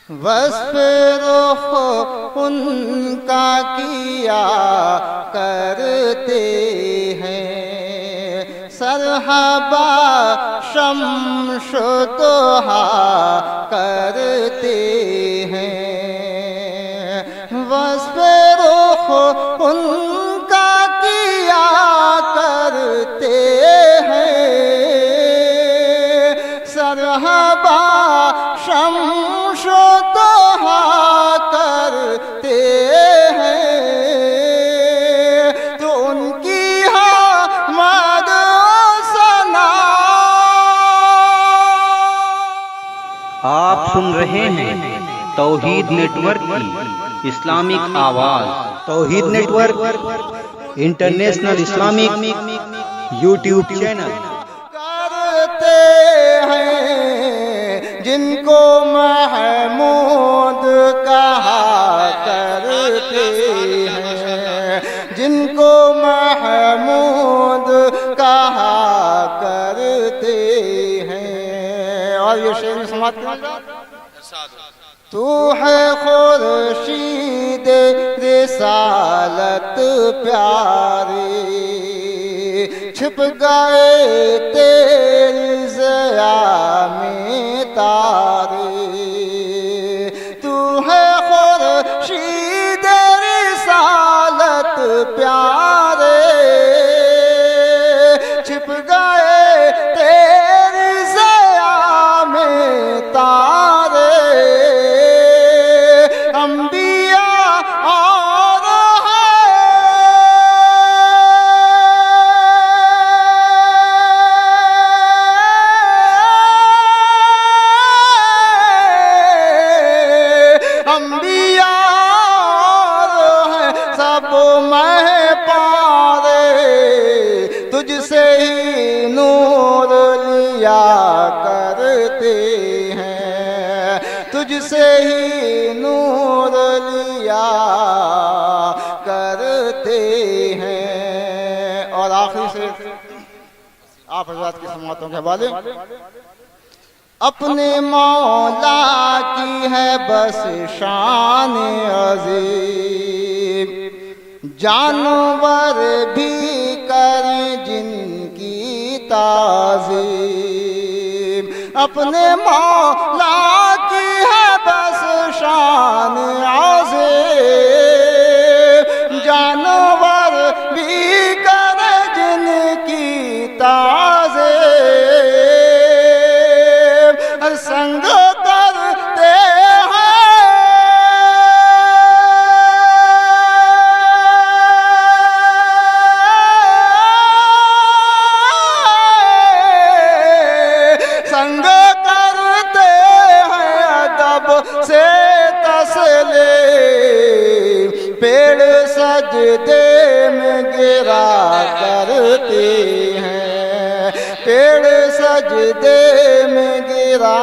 وصف رخ ان کا کیا کرتے ہیں، سرحبا شمس دوحا کرتے ہیں، وصف رخ ان کا کیا کرتے ہیں، سرحبا شمس دوحا کرتے ہیں، تو ان کی حمد و ثنا۔ آپ سن رہے ہیں توحید نیٹ ورک کی اسلامک آواز۔ Tawheed network international Islamic YouTube channel. کرتے ہیں جن کو محمود کہا کرتے ہیں، جن کو محمود کہا کرتے ہیں۔ اور یہ شعر سماعت کریں۔ تو ہے خورشید رسالت پیاری، چھپ گئے تیری ضیاء میں تارے، تو ہے خورشید رسالت پیارے، چھپ گئے تیری ضیاء میں تارے، انبیاء اور سب میں پارے، تجھ سے ہی نور لیا کرتے ہیں، تجھ سے ہی نور لیا کرتے ہیں۔ اور آخری سے آپ حضرات کی سماعتوں کے حوالے۔ اپنے مولا کی ہے بس شان عظیم، جانور بھی کریں جن کی تعظیم، اپنے مولا کی ہے بس شان عظیم، جانور بھی کریں جن کی تعظیم، سنگ کرتے سنگ کرتے ہیں ادب سے تسلیم، پیڑ سجدے میں گرا کرتے ہیں، پیڑ سجدے میں گرا